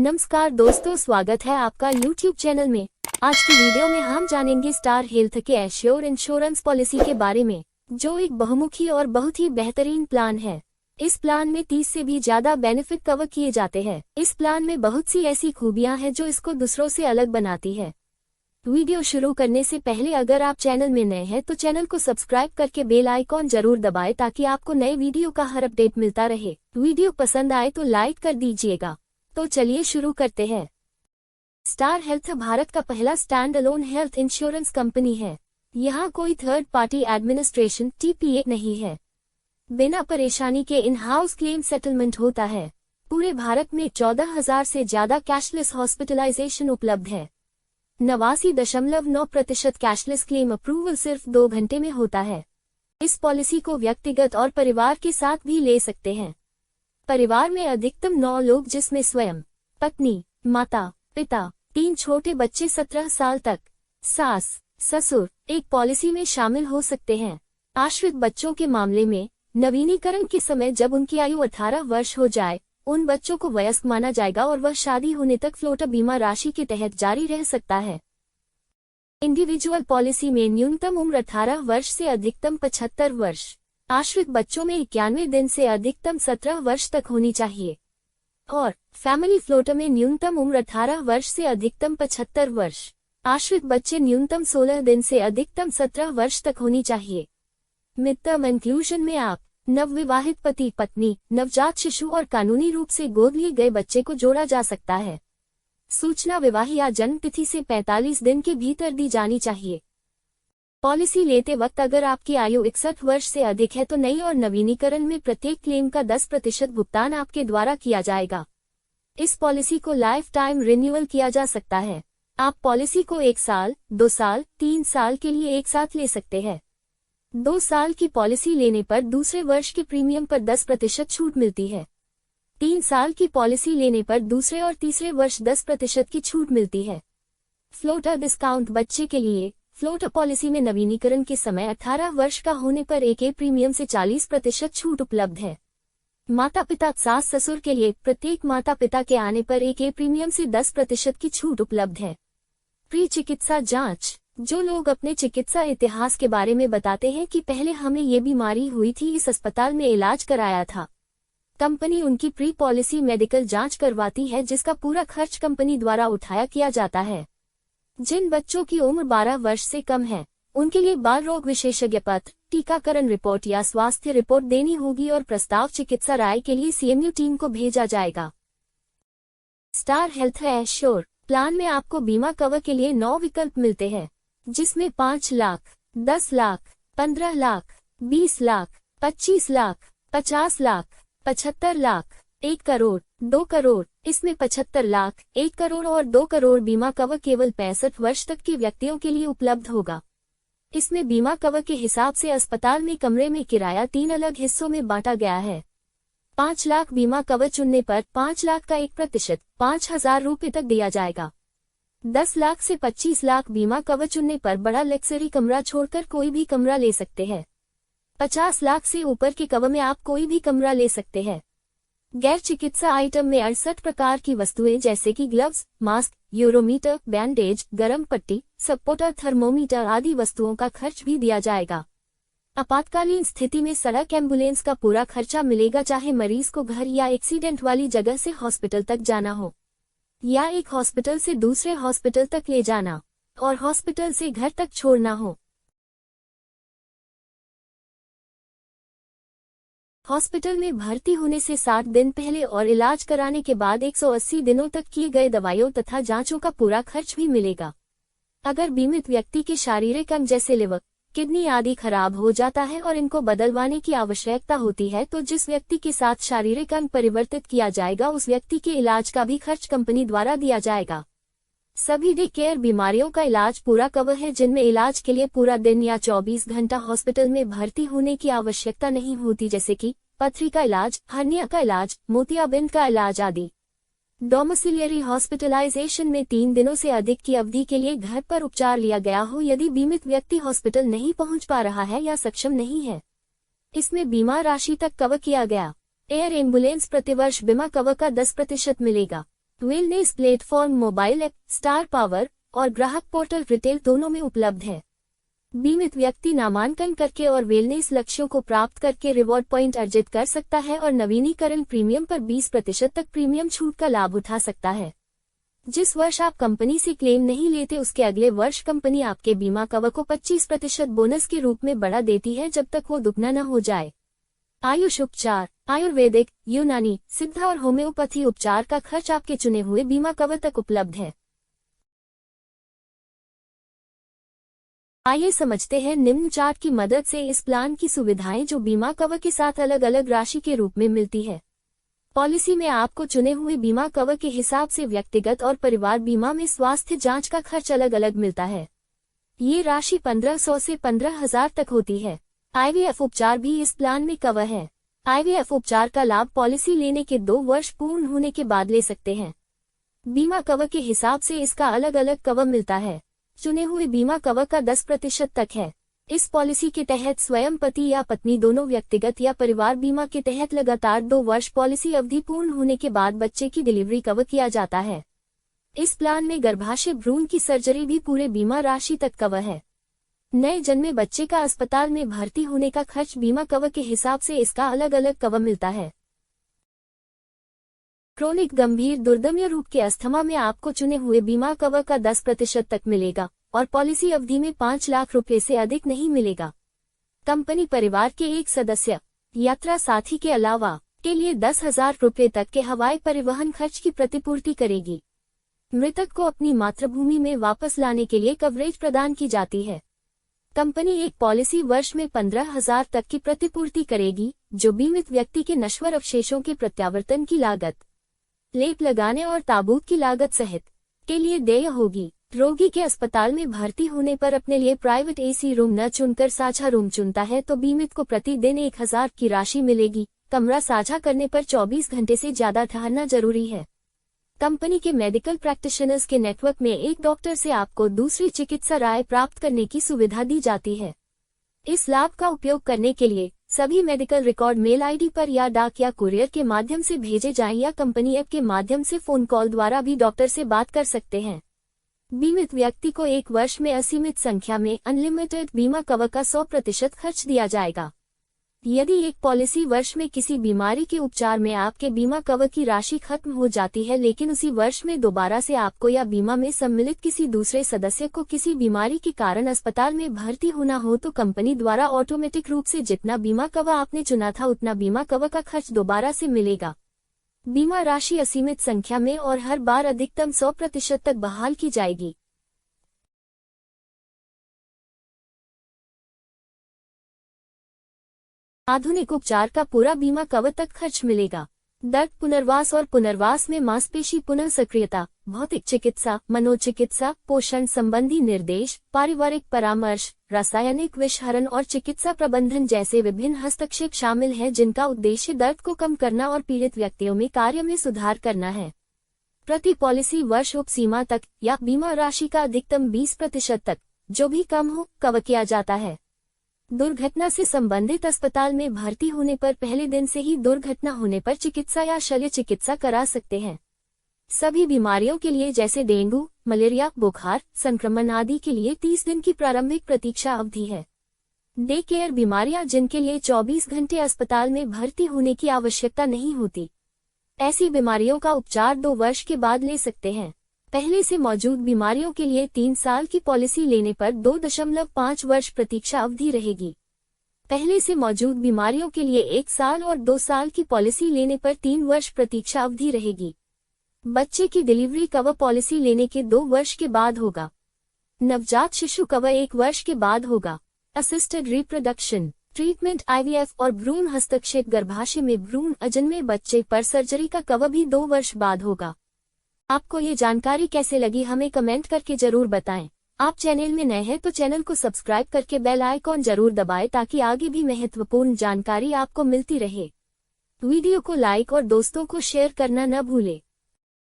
नमस्कार दोस्तों, स्वागत है आपका YouTube चैनल में। आज की वीडियो में हम जानेंगे स्टार हेल्थ के एश्योर इंश्योरेंस पॉलिसी के बारे में, जो एक बहुमुखी और बहुत ही बेहतरीन प्लान है। इस प्लान में 30 से भी ज्यादा बेनिफिट कवर किए जाते हैं। इस प्लान में बहुत सी ऐसी खूबियां हैं जो इसको दूसरों से अलग बनाती है। वीडियो शुरू करने से पहले अगर आप चैनल में नए हैं तो चैनल को सब्सक्राइब करके बेल आइकॉन जरूर दबाएं ताकि आपको नए वीडियो का हर अपडेट मिलता रहे। वीडियो पसंद आए तो लाइक कर दीजिएगा। तो चलिए शुरू करते हैं। स्टार हेल्थ भारत का पहला stand alone health insurance company है। यहाँ कोई थर्ड पार्टी एडमिनिस्ट्रेशन TPA नहीं है। बिना परेशानी के इन हाउस क्लेम सेटलमेंट होता है। पूरे भारत में 14,000 से ज्यादा कैशलेस हॉस्पिटलाइजेशन उपलब्ध है। 89.9% कैशलेस क्लेम अप्रूवल सिर्फ 2 घंटे में होता है। इस पॉलिसी को व्यक्तिगत और परिवार के साथ भी ले सकते हैं। परिवार में अधिकतम 9 लोग, जिसमें स्वयं, पत्नी, माता, पिता, 3 छोटे बच्चे 17 साल तक, सास, ससुर, एक पॉलिसी में शामिल हो सकते हैं। आश्रित बच्चों के मामले में नवीनीकरण के समय जब उनकी आयु 18 वर्ष हो जाए, उन बच्चों को वयस्क माना जाएगा और वह शादी होने तक फ्लोटर बीमा राशि के तहत जारी रह सकता है। इंडिविजुअल पॉलिसी में न्यूनतम उम्र 18 वर्ष से अधिकतम 75 वर्ष, आश्रित बच्चों में 91 दिन से अधिकतम 17 वर्ष तक होनी चाहिए और फैमिली फ्लोटर में न्यूनतम उम्र 18 वर्ष से अधिकतम 75 वर्ष, आश्रित बच्चे न्यूनतम 16 दिन से अधिकतम 17 वर्ष तक होनी चाहिए। मिड टर्म इंक्लूजन में आप नवविवाहित पति पत्नी, नवजात शिशु और कानूनी रूप से गोद लिए गए बच्चे को जोड़ा जा सकता है। सूचना विवाह या जन्म तिथि से 45 दिन के भीतर दी जानी चाहिए। पॉलिसी लेते वक्त अगर आपकी आयु 61 वर्ष से अधिक है तो नई और नवीनीकरण में प्रत्येक क्लेम का 10% भुगतान आपके द्वारा किया जाएगा। इस पॉलिसी को लाइफ टाइम रिन्यूअल किया जा सकता है। आप पॉलिसी को 1 साल, 2 साल, 3 साल के लिए एक साथ ले सकते हैं। 2 साल की पॉलिसी लेने पर दूसरे वर्ष के प्रीमियम पर 10% छूट मिलती है। 3 साल की पॉलिसी लेने पर दूसरे और तीसरे वर्ष 10% की छूट मिलती है। फ्लोटर डिस्काउंट बच्चे के लिए फ्लोटर पॉलिसी में नवीनीकरण के समय 18 वर्ष का होने पर एक प्रीमियम से 40% छूट उपलब्ध है। माता पिता सास ससुर के लिए प्रत्येक माता पिता के आने पर एक प्रीमियम से 10% की छूट उपलब्ध है। प्री चिकित्सा जांच, जो लोग अपने चिकित्सा इतिहास के बारे में बताते हैं कि पहले हमें ये बीमारी हुई थी, इस अस्पताल में इलाज कराया था, कंपनी उनकी प्री पॉलिसी मेडिकल जांच करवाती है जिसका पूरा खर्च कंपनी द्वारा उठाया किया जाता है। जिन बच्चों की उम्र 12 वर्ष से कम है, उनके लिए बाल रोग विशेषज्ञ पत्र, टीकाकरण रिपोर्ट या स्वास्थ्य रिपोर्ट देनी होगी और प्रस्ताव चिकित्सा राय के लिए CMU टीम को भेजा जाएगा। स्टार हेल्थ एश्योर प्लान में आपको बीमा कवर के लिए 9 विकल्प मिलते हैं, जिसमें 5 लाख, 10 लाख, 15 लाख, 20 लाख, 25 लाख, 50 लाख, 75 लाख, 1 करोड़, 2 करोड़, इसमें 75 लाख, 1 करोड़ और 2 करोड़ बीमा कवर केवल 65 वर्ष तक के व्यक्तियों के लिए उपलब्ध होगा। इसमें बीमा कवर के हिसाब से अस्पताल में कमरे में किराया 3 अलग हिस्सों में बांटा गया है। 5 लाख बीमा कवर चुनने पर 5 लाख का 1% 5,000 रुपये तक दिया जाएगा। 10 लाख से 25 लाख बीमा कवर चुनने पर बड़ा लग्जरी कमरा छोड़कर कोई भी कमरा ले सकते हैं। 50 लाख से ऊपर के कवर में आप कोई भी कमरा ले सकते हैं। गैर चिकित्सा आइटम में 68 प्रकार की वस्तुएं जैसे कि ग्लव्स, मास्क, यूरोमीटर, बैंडेज, गर्म पट्टी, सपोर्टर, थर्मोमीटर आदि वस्तुओं का खर्च भी दिया जाएगा। आपातकालीन स्थिति में सड़क एम्बुलेंस का पूरा खर्चा मिलेगा, चाहे मरीज को घर या एक्सीडेंट वाली जगह से हॉस्पिटल तक जाना हो या एक हॉस्पिटल से दूसरे हॉस्पिटल तक ले जाना और हॉस्पिटल से घर तक छोड़ना हो। हॉस्पिटल में भर्ती होने से 60 दिन पहले और इलाज कराने के बाद 180 दिनों तक किए गए दवाइयों तथा जांचों का पूरा खर्च भी मिलेगा। अगर बीमित व्यक्ति के शारीरिक अंग जैसे लिवर, किडनी आदि खराब हो जाता है और इनको बदलवाने की आवश्यकता होती है तो जिस व्यक्ति के साथ शारीरिक अंग परिवर्तित किया जाएगा उस व्यक्ति के इलाज का भी खर्च कंपनी द्वारा दिया जाएगा। सभी डे केयर बीमारियों का इलाज पूरा कवर है, जिनमें इलाज के लिए पूरा दिन या 24 घंटा हॉस्पिटल में भर्ती होने की आवश्यकता नहीं होती, जैसे कि पथरी का इलाज, हर्निया का इलाज, मोतियाबिंद का इलाज आदि। डोमिसिलियरी हॉस्पिटलाइजेशन में 3 दिनों से अधिक की अवधि के लिए घर पर उपचार लिया गया हो यदि बीमित व्यक्ति हॉस्पिटल नहीं पहुंच पा रहा है या सक्षम नहीं है। इसमें बीमा राशि तक कवर किया गया। एयर एम्बुलेंस प्रतिवर्ष बीमा कवर का 10% मिलेगा। Wellness platform mobile app, star power और ग्राहक पोर्टल रिटेल दोनों में उपलब्ध है। बीमित व्यक्ति नामांकन करके और वेलनेस लक्ष्यों को प्राप्त करके रिवॉर्ड पॉइंट अर्जित कर सकता है और नवीनीकरण प्रीमियम पर 20% तक प्रीमियम छूट का लाभ उठा सकता है। जिस वर्ष आप कंपनी से क्लेम नहीं लेते उसके अगले वर्ष कंपनी आपके बीमा कवर को 25% बोनस के रूप में बढ़ा देती है जब तक वो दुगना न हो जाए। आयुष उपचार, आयुर्वेदिक, यूनानी, सिद्ध और होम्योपैथी उपचार का खर्च आपके चुने हुए बीमा कवर तक उपलब्ध है। आइए समझते हैं निम्न चार्ट की मदद से इस प्लान की सुविधाएं जो बीमा कवर के साथ अलग अलग राशि के रूप में मिलती है। पॉलिसी में आपको चुने हुए बीमा कवर के हिसाब से व्यक्तिगत और परिवार बीमा में स्वास्थ्य जांच का खर्च अलग अलग मिलता है। ये राशि 1500 से 15,000 तक होती है। आईवीएफ उपचार भी इस प्लान में कवर है। आईवीएफ उपचार का लाभ पॉलिसी लेने के 2 वर्ष पूर्ण होने के बाद ले सकते हैं। बीमा कवर के हिसाब से इसका अलग अलग कवर मिलता है। चुने हुए बीमा कवर का 10% तक है। इस पॉलिसी के तहत स्वयं पति या पत्नी दोनों व्यक्तिगत या परिवार बीमा के तहत लगातार 2 वर्ष पॉलिसी अवधि पूर्ण होने के बाद बच्चे की डिलीवरी कवर किया जाता है। इस प्लान में गर्भाशय भ्रूण की सर्जरी भी पूरे बीमा राशि तक कवर है। नए जन्मे बच्चे का अस्पताल में भर्ती होने का खर्च बीमा कवर के हिसाब से इसका अलग अलग कवर मिलता है। क्रोनिक गंभीर दुर्दम्य रूप के अस्थमा में आपको चुने हुए बीमा कवर का 10% तक मिलेगा और पॉलिसी अवधि में 5 लाख रुपए से अधिक नहीं मिलेगा। कंपनी परिवार के एक सदस्य, यात्रा साथी के अलावा के लिए 10,000 रुपए तक के हवाई परिवहन खर्च की प्रतिपूर्ति करेगी। मृतक को अपनी मातृभूमि में वापस लाने के लिए कवरेज प्रदान की जाती है। कंपनी एक पॉलिसी वर्ष में 15,000 तक की प्रतिपूर्ति करेगी, जो बीमित व्यक्ति के नश्वर अवशेषों के प्रत्यावर्तन की लागत, लेप लगाने और ताबूत की लागत सहित के लिए देय होगी। रोगी के अस्पताल में भर्ती होने पर अपने लिए प्राइवेट एसी रूम न चुनकर साझा रूम चुनता है तो बीमित को प्रतिदिन 1,000 की राशि मिलेगी। कमरा साझा करने पर 24 घंटे से ज्यादा ठहरना जरूरी है। कंपनी के मेडिकल प्रैक्टिशनर्स के नेटवर्क में एक डॉक्टर से आपको दूसरी चिकित्सा राय प्राप्त करने की सुविधा दी जाती है। इस लाभ का उपयोग करने के लिए सभी मेडिकल रिकॉर्ड मेल आईडी पर या डाक या कुरियर के माध्यम से भेजे जाएं या कंपनी ऐप के माध्यम से फोन कॉल द्वारा भी डॉक्टर से बात कर सकते हैं। बीमित व्यक्ति को 1 वर्ष में असीमित संख्या में अनलिमिटेड बीमा कवर का 100% खर्च दिया जाएगा। यदि एक पॉलिसी वर्ष में किसी बीमारी के उपचार में आपके बीमा कवर की राशि खत्म हो जाती है लेकिन उसी वर्ष में दोबारा से आपको या बीमा में सम्मिलित किसी दूसरे सदस्य को किसी बीमारी के कारण अस्पताल में भर्ती होना हो तो कंपनी द्वारा ऑटोमेटिक रूप से जितना बीमा कवर आपने चुना था उतना बीमा कवर का खर्च दोबारा से मिलेगा। बीमा राशि असीमित संख्या में और हर बार अधिकतम 100% तक बहाल की जाएगी। आधुनिक उपचार का पूरा बीमा कवर तक खर्च मिलेगा। दर्द पुनर्वास और पुनर्वास में मांसपेशी पुनर्सक्रियता, भौतिक चिकित्सा, मनोचिकित्सा, पोषण संबंधी निर्देश, पारिवारिक परामर्श, रासायनिक विषहरण और चिकित्सा प्रबंधन जैसे विभिन्न हस्तक्षेप शामिल हैं जिनका उद्देश्य दर्द को कम करना और पीड़ित व्यक्तियों में कार्य में सुधार करना है। प्रति पॉलिसी वर्ष उपसीमा तक या बीमा राशि का अधिकतम 20% तक, जो भी कम हो, कवर किया जाता है। दुर्घटना से संबंधित अस्पताल में भर्ती होने पर पहले दिन से ही दुर्घटना होने पर चिकित्सा या शल्य चिकित्सा करा सकते हैं। सभी बीमारियों के लिए जैसे डेंगू, मलेरिया, बुखार, संक्रमण आदि के लिए 30 दिन की प्रारंभिक प्रतीक्षा अवधि है। डे केयर बीमारियां जिनके लिए 24 घंटे अस्पताल में भर्ती होने की आवश्यकता नहीं होती, ऐसी बीमारियों का उपचार 2 वर्ष के बाद ले सकते हैं। पहले से मौजूद बीमारियों के लिए 3 साल की पॉलिसी लेने पर 2.5 वर्ष प्रतीक्षा अवधि रहेगी। पहले से मौजूद बीमारियों के लिए 1 साल और 2 साल की पॉलिसी लेने पर 3 वर्ष प्रतीक्षा अवधि रहेगी। बच्चे की डिलीवरी कवर पॉलिसी लेने के 2 वर्ष के बाद होगा। नवजात शिशु कवर 1 वर्ष के बाद होगा। असिस्टेड रिप्रोडक्शन ट्रीटमेंट, आईवीएफ और भ्रूण हस्तक्षेप, गर्भाशय में भ्रूण अजन्मे बच्चे पर सर्जरी का कवर भी 2 वर्ष बाद होगा। आपको ये जानकारी कैसे लगी हमें कमेंट करके जरूर बताएं। आप चैनल में नए हैं तो चैनल को सब्सक्राइब करके बेल आइकॉन जरूर दबाएं ताकि आगे भी महत्वपूर्ण जानकारी आपको मिलती रहे। वीडियो को लाइक और दोस्तों को शेयर करना न भूलें।